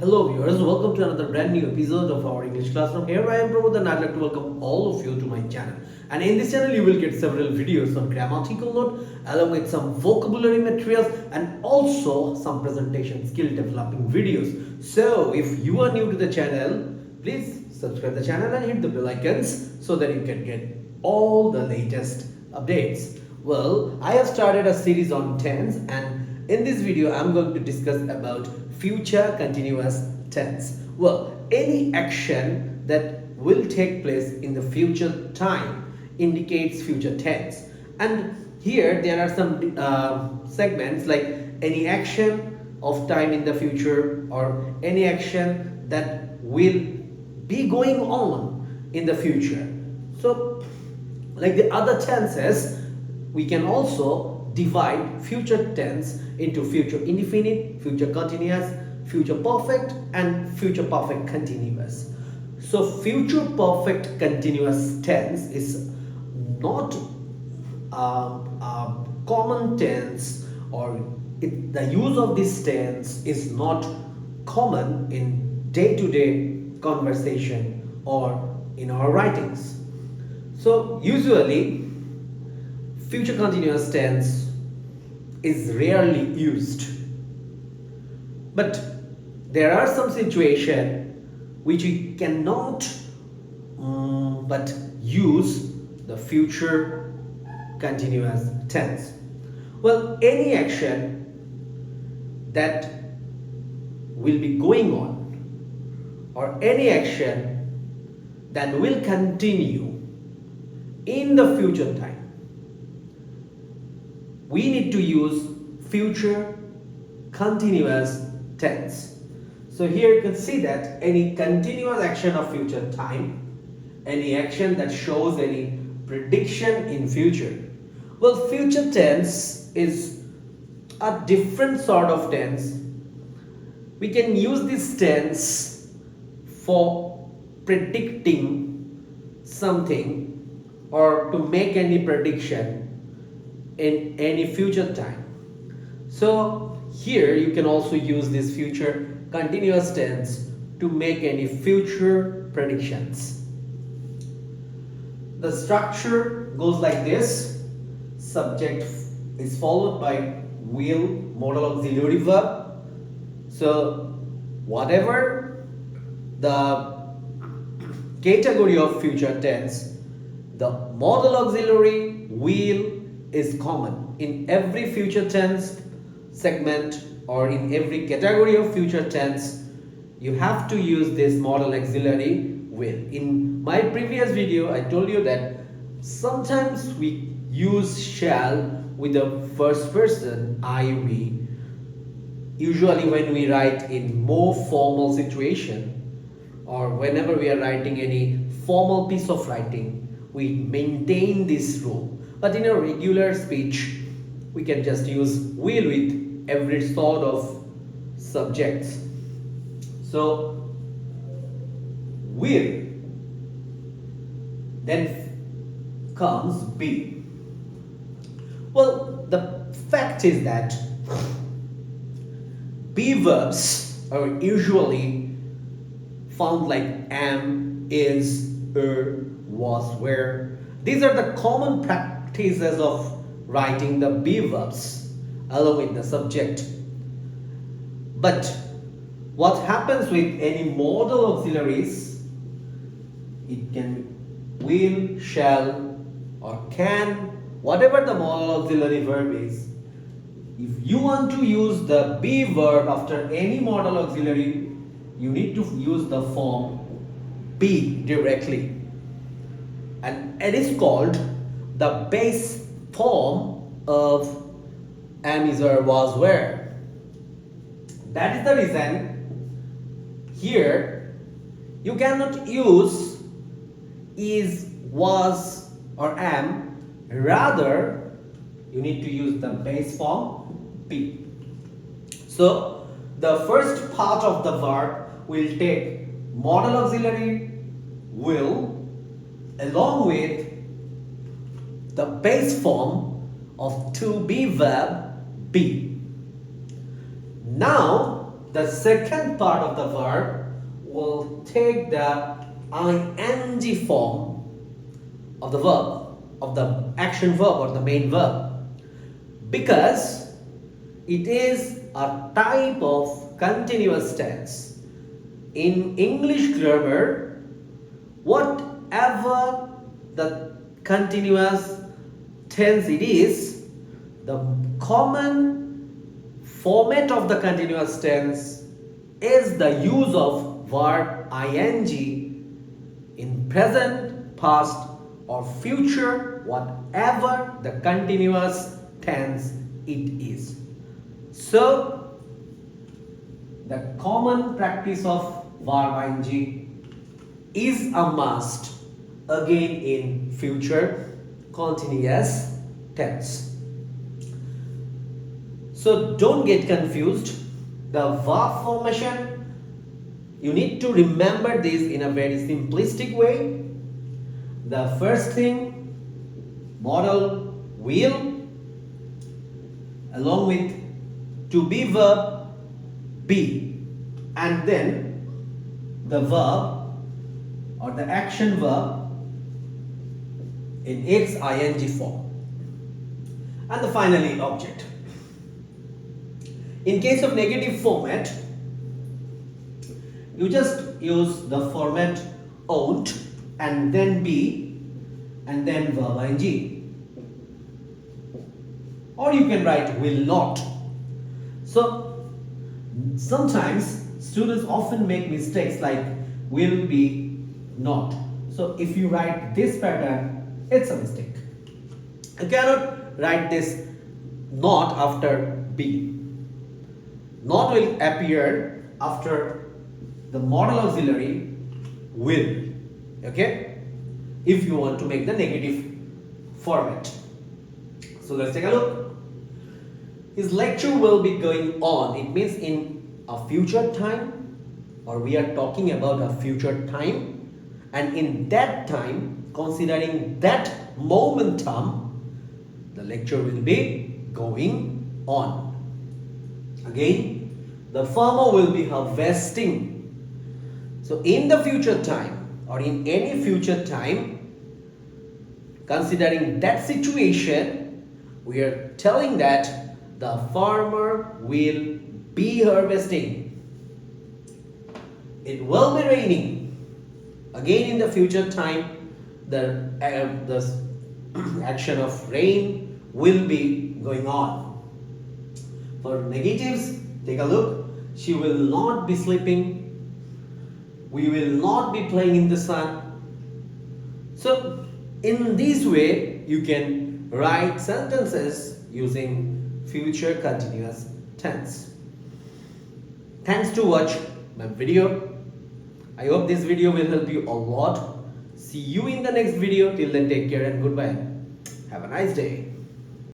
Hello viewers, welcome to another brand new episode of our English classroom. Here I am Pramod and I'd like to welcome all of you to my channel. And in this channel you will get several videos on grammatical note along with some vocabulary materials and also some presentation skill developing videos. So if you are new to the channel, please subscribe the channel and hit the bell icons so that you can get all the latest updates. Well, I have started a series on tense and in this video I'm going to discuss about future continuous tense. Well, any action that will take place in the future time indicates future tense. And here there are some segments like any action of time in the future or any action that will be going on in the future. So like the other tenses, we can also divide future tense into future indefinite, future continuous, future perfect and future perfect continuous. So future perfect continuous tense is not a common tense, or the use of this tense is not common in day-to-day conversation or in our writings. So usually future continuous tense is rarely used, but there are some situations which we cannot but use the future continuous tense. Well, any action that will be going on or any action that will continue in the future time, we need to use future continuous tense. So here you can see that any continuous action of future time, any action that shows any prediction in future. Well, future tense is a different sort of tense. We can use this tense for predicting something or to make any prediction in any future time. So here you can also use this future continuous tense to make any future predictions. The structure goes like this. Subject is followed by will, modal auxiliary verb. So whatever the category of future tense, the modal auxiliary will is common in every future tense segment or in every category of future tense. You have to use this modal auxiliary will. In my previous video I told you that sometimes we use shall with the first person I, we, usually when we write in more formal situation or whenever we are writing any formal piece of writing, we maintain this rule. But in a regular speech, we can just use will with every sort of subjects. So, will, then comes be. Well, the fact is that be verbs are usually found like am, is, was, were. These are the common practices of writing the be verbs along with the subject. But what happens with any modal auxiliaries, it can will, shall or can, whatever the modal auxiliary verb is. If you want to use the be verb after any modal auxiliary, you need to use the form be directly. And it is called the base form of am, is, or was, were. That is the reason here you cannot use is, was or am. Rather you need to use the base form be. So the first part of the verb will take modal auxiliary will along with the base form of to be verb be. Now the second part of the verb will take the ing form of the verb, of the action verb or the main verb, because it is a type of continuous tense. In English grammar, whatever the continuous tense it is, the common format of the continuous tense is the use of verb ing in present, past or future, whatever the continuous tense it is. So the common practice of verb ing is a must again in future continuous tense. So don't get confused. The verb formation, you need to remember this in a very simplistic way. The first thing, modal will along with to be verb be, and then the verb or the action verb in its ing form, and the finally object. In case of negative format, you just use the format won't and then be and then verb ing, or you can write will not. So sometimes students often make mistakes like will be not. So if you write this pattern, it's a mistake. You cannot write this not after be. Not will appear after the modal auxiliary will. Okay? If you want to make the negative format. So let's take a look. His lecture will be going on. It means in a future time, or we are talking about a future time, and in that time, considering that momentum, the lecture will be going on. Again, the farmer will be harvesting. So in the future time or in any future time, considering that situation, we are telling that the farmer will be harvesting. It will be raining. Again in the future time, the action of rain will be going on. For negatives, take a look. She will not be sleeping. We will not be playing in the sun. So in this way, you can write sentences using future continuous tense. Thanks to watch my video. I hope this video will help you a lot. See you in the next video. Till then, take care and goodbye. Have a nice day.